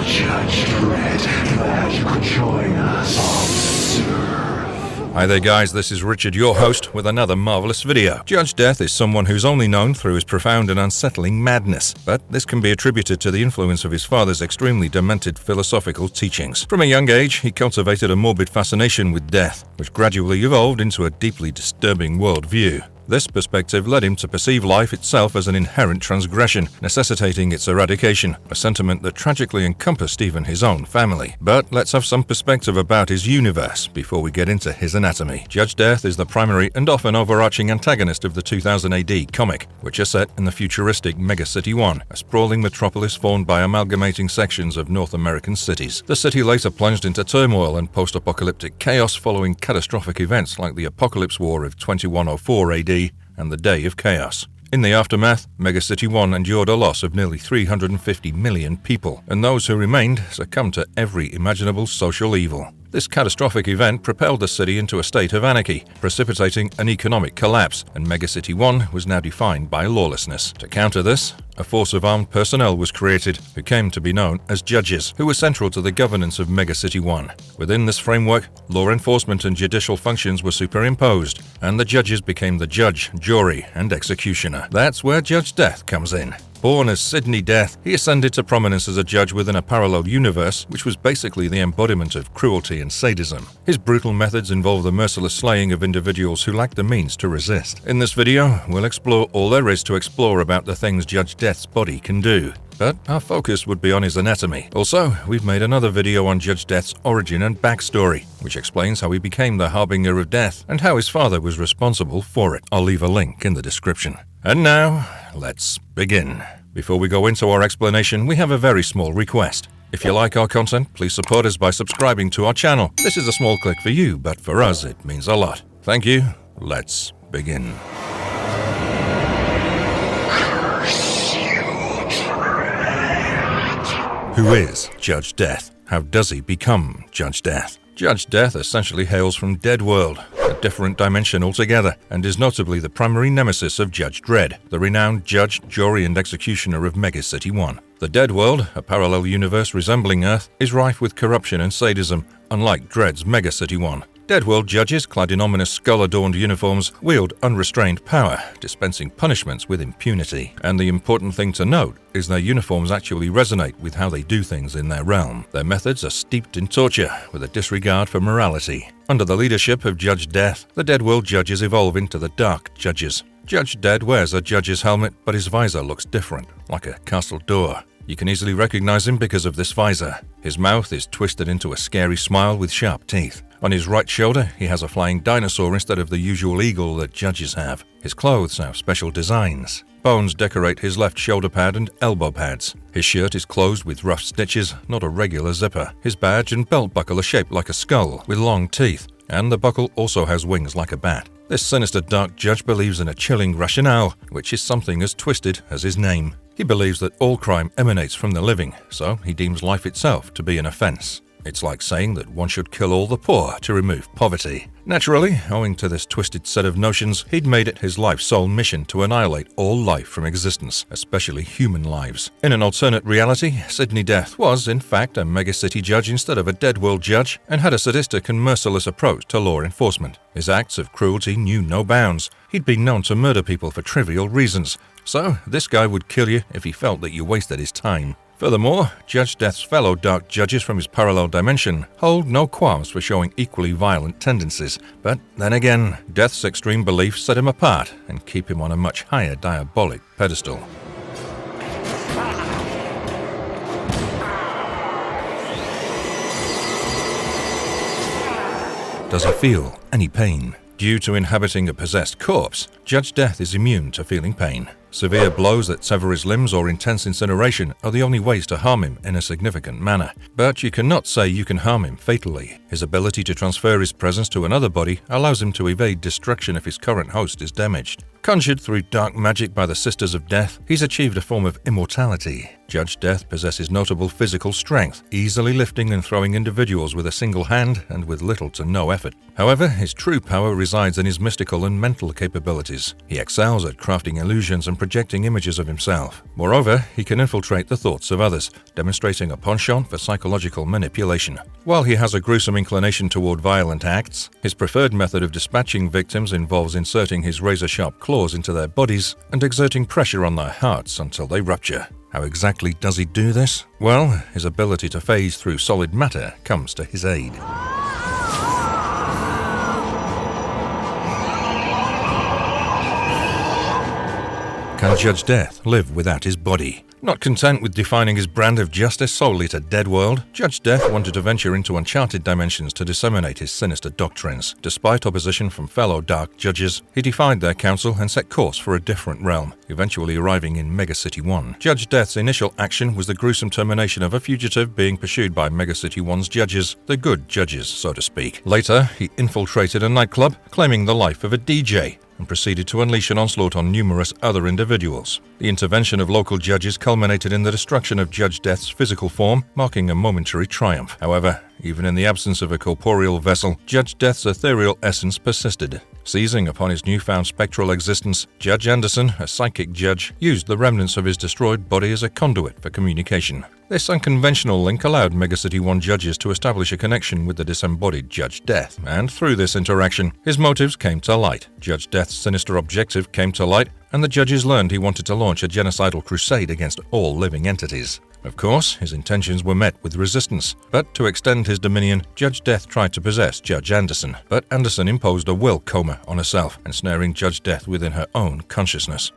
Judge Dredd, glad you could join us. Observe. Hi there guys, this is Richard, your host, with another marvelous video. Judge Death is someone who's only known through his profound and unsettling madness, but this can be attributed to the influence of his father's extremely demented philosophical teachings. From a young age, he cultivated a morbid fascination with death, which gradually evolved into a deeply disturbing worldview. This perspective led him to perceive life itself as an inherent transgression, necessitating its eradication, a sentiment that tragically encompassed even his own family. But let's have some perspective about his universe before we get into his anatomy. Judge Death is the primary and often overarching antagonist of the 2000 AD comic, which are set in the futuristic Megacity 1, a sprawling metropolis formed by amalgamating sections of North American cities. The city later plunged into turmoil and post-apocalyptic chaos following catastrophic events like the Apocalypse War of 2104 AD and the Day of Chaos. In the aftermath, Megacity 1 endured a loss of nearly 350 million people, and those who remained succumbed to every imaginable social evil. This catastrophic event propelled the city into a state of anarchy, precipitating an economic collapse, and Megacity 1 was now defined by lawlessness. To counter this, a force of armed personnel was created, who came to be known as judges, who were central to the governance of Megacity 1. Within this framework, law enforcement and judicial functions were superimposed, and the judges became the judge, jury, and executioner. That's where Judge Death comes in. Born as Sidney Death, he ascended to prominence as a judge within a parallel universe, which was basically the embodiment of cruelty and sadism. His brutal methods involve the merciless slaying of individuals who lack the means to resist. In this video, we'll explore all there is to explore about the things Judge Death's body can do. But our focus would be on his anatomy. Also, we've made another video on Judge Death's origin and backstory, which explains how he became the harbinger of death and how his father was responsible for it. I'll leave a link in the description. And now, let's begin. Before we go into our explanation, we have a very small request. If you like our content, please support us by subscribing to our channel. This is a small click for you, but for us, it means a lot. Thank you. Let's begin. Who is Judge Death? How does he become Judge Death? Judge Death essentially hails from Dead World, a different dimension altogether, and is notably the primary nemesis of Judge Dredd, the renowned judge, jury, and executioner of Megacity 1. The Dead World, a parallel universe resembling Earth, is rife with corruption and sadism, unlike Dredd's Megacity 1. Deadworld judges, clad in ominous skull-adorned uniforms, wield unrestrained power, dispensing punishments with impunity. And the important thing to note is their uniforms actually resonate with how they do things in their realm. Their methods are steeped in torture, with a disregard for morality. Under the leadership of Judge Death, the Deadworld judges evolve into the Dark Judges. Judge Death wears a judge's helmet, but his visor looks different, like a castle door. You can easily recognize him because of this visor. His mouth is twisted into a scary smile with sharp teeth. On his right shoulder, he has a flying dinosaur instead of the usual eagle that judges have. His clothes have special designs. Bones decorate his left shoulder pad and elbow pads. His shirt is closed with rough stitches, not a regular zipper. His badge and belt buckle are shaped like a skull, with long teeth, and the buckle also has wings like a bat. This sinister dark judge believes in a chilling rationale, which is something as twisted as his name. He believes that all crime emanates from the living, so he deems life itself to be an offense. It's like saying that one should kill all the poor to remove poverty. Naturally, owing to this twisted set of notions, he'd made it his life's sole mission to annihilate all life from existence, especially human lives. In an alternate reality, Sidney Death was, in fact, a megacity judge instead of a Deadworld judge, and had a sadistic and merciless approach to law enforcement. His acts of cruelty knew no bounds. He'd been known to murder people for trivial reasons, so this guy would kill you if he felt that you wasted his time. Furthermore, Judge Death's fellow dark judges from his parallel dimension hold no qualms for showing equally violent tendencies. But then again, Death's extreme beliefs set him apart and keep him on a much higher diabolic pedestal. Does he feel any pain? Due to inhabiting a possessed corpse, Judge Death is immune to feeling pain. Severe blows that sever his limbs or intense incineration are the only ways to harm him in a significant manner. But you cannot say you can harm him fatally. His ability to transfer his presence to another body allows him to evade destruction if his current host is damaged. Conjured through dark magic by the Sisters of Death, he's achieved a form of immortality. Judge Death possesses notable physical strength, easily lifting and throwing individuals with a single hand and with little to no effort. However, his true power resides in his mystical and mental capabilities. He excels at crafting illusions and projecting images of himself. Moreover, he can infiltrate the thoughts of others, demonstrating a penchant for psychological manipulation. While he has a gruesome inclination toward violent acts, his preferred method of dispatching victims involves inserting his razor-sharp claws into their bodies and exerting pressure on their hearts until they rupture. How exactly does he do this? Well, his ability to phase through solid matter comes to his aid. Can Judge Death live without his body? Not content with defining his brand of justice solely to Dead World, Judge Death wanted to venture into uncharted dimensions to disseminate his sinister doctrines. Despite opposition from fellow dark judges, he defied their counsel and set course for a different realm, eventually arriving in Megacity 1. Judge Death's initial action was the gruesome termination of a fugitive being pursued by Megacity 1's judges, the good judges, so to speak. Later, he infiltrated a nightclub, claiming the life of a DJ, and proceeded to unleash an onslaught on numerous other individuals. The intervention of local judges culminated in the destruction of Judge Death's physical form, marking a momentary triumph. However, even in the absence of a corporeal vessel, Judge Death's ethereal essence persisted. Seizing upon his newfound spectral existence, Judge Anderson, a psychic judge, used the remnants of his destroyed body as a conduit for communication. This unconventional link allowed Megacity 1 judges to establish a connection with the disembodied Judge Death, and through this interaction, his motives came to light. Judge Death's sinister objective came to light, and the judges learned he wanted to launch a genocidal crusade against all living entities. Of course, his intentions were met with resistance, but to extend his dominion, Judge Death tried to possess Judge Anderson, but Anderson imposed a will coma on herself, ensnaring Judge Death within her own consciousness.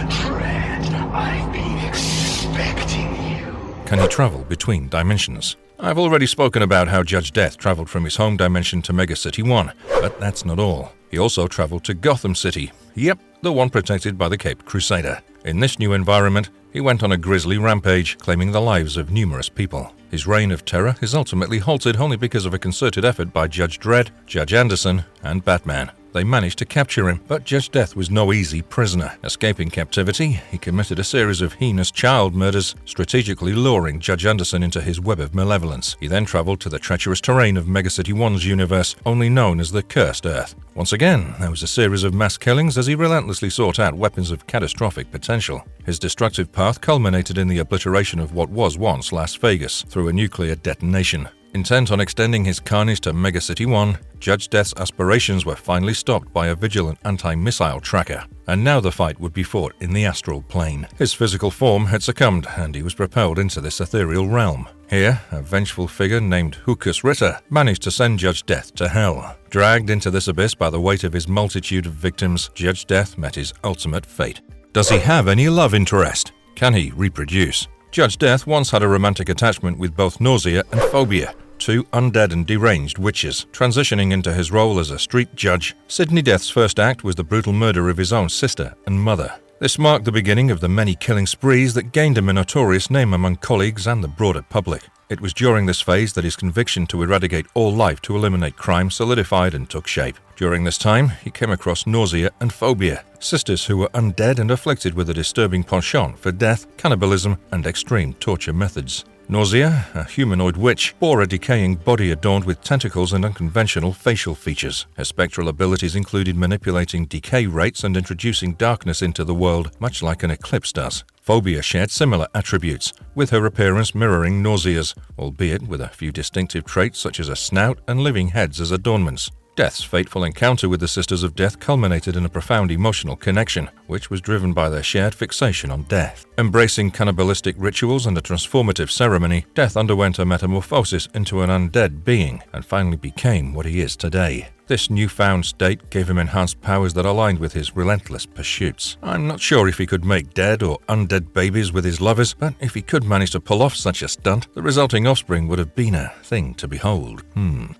Dredd, I've been expecting you. Can he travel between dimensions? I've already spoken about how Judge Death traveled from his home dimension to Megacity 1, but that's not all. He also traveled to Gotham City. Yep, the one protected by the Caped Crusader. In this new environment, he went on a grisly rampage, claiming the lives of numerous people. His reign of terror is ultimately halted only because of a concerted effort by Judge Dredd, Judge Anderson, and Batman. They managed to capture him, but Judge Death was no easy prisoner. Escaping captivity, he committed a series of heinous child murders, strategically luring Judge Anderson into his web of malevolence. He then traveled to the treacherous terrain of Megacity 1's universe, only known as the Cursed Earth. Once again, there was a series of mass killings as he relentlessly sought out weapons of catastrophic potential. His destructive path culminated in the obliteration of what was once Las Vegas through a nuclear detonation. Intent on extending his carnage to Megacity 1, Judge Death's aspirations were finally stopped by a vigilant anti-missile tracker, and now the fight would be fought in the astral plane. His physical form had succumbed, and he was propelled into this ethereal realm. Here, a vengeful figure named Hukus Ritter managed to send Judge Death to hell. Dragged into this abyss by the weight of his multitude of victims, Judge Death met his ultimate fate. Does he have any love interest? Can he reproduce? Judge Death once had a romantic attachment with both Nausea and Phobia, two undead and deranged witches. Transitioning into his role as a street judge, Sidney Death's first act was the brutal murder of his own sister and mother. This marked the beginning of the many killing sprees that gained him a notorious name among colleagues and the broader public. It was during this phase that his conviction to eradicate all life to eliminate crime solidified and took shape. During this time, he came across Nausea and Phobia, sisters who were undead and afflicted with a disturbing penchant for death, cannibalism, and extreme torture methods. Nausea, a humanoid witch, bore a decaying body adorned with tentacles and unconventional facial features. Her spectral abilities included manipulating decay rates and introducing darkness into the world, much like an eclipse does. Phobia shared similar attributes, with her appearance mirroring Nausea's, albeit with a few distinctive traits such as a snout and living heads as adornments. Death's fateful encounter with the Sisters of Death culminated in a profound emotional connection, which was driven by their shared fixation on death. Embracing cannibalistic rituals and a transformative ceremony, Death underwent a metamorphosis into an undead being and finally became what he is today. This newfound state gave him enhanced powers that aligned with his relentless pursuits. I'm not sure if he could make dead or undead babies with his lovers, but if he could manage to pull off such a stunt, the resulting offspring would have been a thing to behold.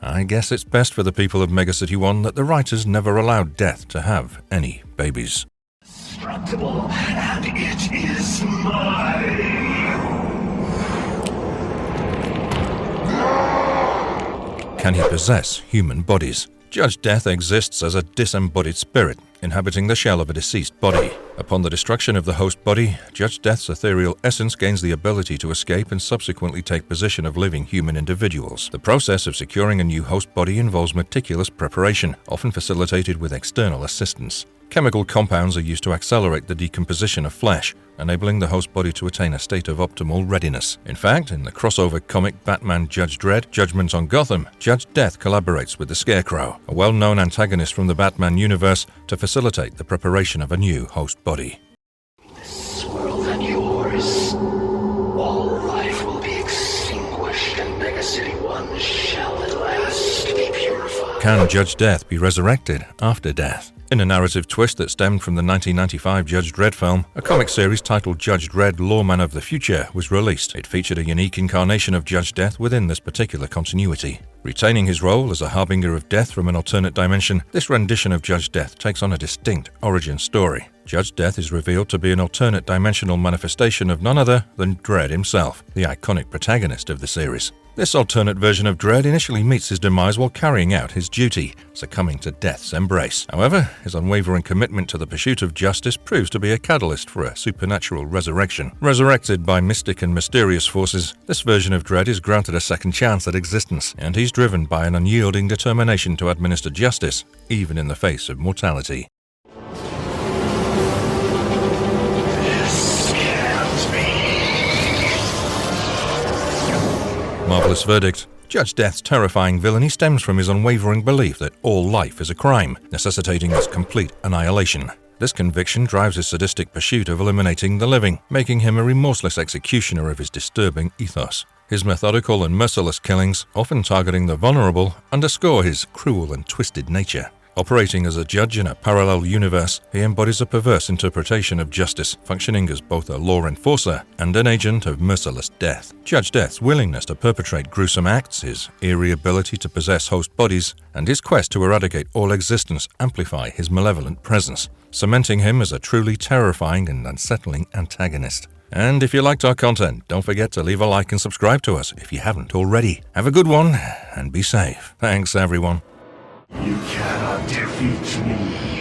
I guess it's best for the people of Megacity 1 that the writers never allowed Death to have any babies. Destructible, and it is mine. Can he possess human bodies? Judge Death exists as a disembodied spirit, inhabiting the shell of a deceased body. Upon the destruction of the host body, Judge Death's ethereal essence gains the ability to escape and subsequently take possession of living human individuals. The process of securing a new host body involves meticulous preparation, often facilitated with external assistance. Chemical compounds are used to accelerate the decomposition of flesh, enabling the host body to attain a state of optimal readiness. In fact, in the crossover comic Batman Judge Dredd, Judgment on Gotham, Judge Death collaborates with the Scarecrow, a well-known antagonist from the Batman universe, to facilitate the preparation of a new host body. This world and yours, all life will be extinguished and Mega City 1 shall at last be purified. Can Judge Death be resurrected after death? In a narrative twist that stemmed from the 1995 Judge Dredd film, a comic series titled Judge Dredd Lawman of the Future was released. It featured a unique incarnation of Judge Death within this particular continuity. Retaining his role as a harbinger of death from an alternate dimension, this rendition of Judge Death takes on a distinct origin story. Judge Death is revealed to be an alternate dimensional manifestation of none other than Dredd himself, the iconic protagonist of the series. This alternate version of Dredd initially meets his demise while carrying out his duty, succumbing to death's embrace. However, his unwavering commitment to the pursuit of justice proves to be a catalyst for a supernatural resurrection. Resurrected by mystic and mysterious forces, this version of Dredd is granted a second chance at existence, and he's driven by an unyielding determination to administer justice, even in the face of mortality. Marvelous verdict. Judge Death's terrifying villainy stems from his unwavering belief that all life is a crime, necessitating its complete annihilation. This conviction drives his sadistic pursuit of eliminating the living, making him a remorseless executioner of his disturbing ethos. His methodical and merciless killings, often targeting the vulnerable, underscore his cruel and twisted nature. Operating as a judge in a parallel universe, he embodies a perverse interpretation of justice, functioning as both a law enforcer and an agent of merciless death. Judge Death's willingness to perpetrate gruesome acts, his eerie ability to possess host bodies, and his quest to eradicate all existence amplify his malevolent presence, cementing him as a truly terrifying and unsettling antagonist. And if you liked our content, don't forget to leave a like and subscribe to us if you haven't already. Have a good one, and be safe. Thanks, everyone. You cannot defeat me.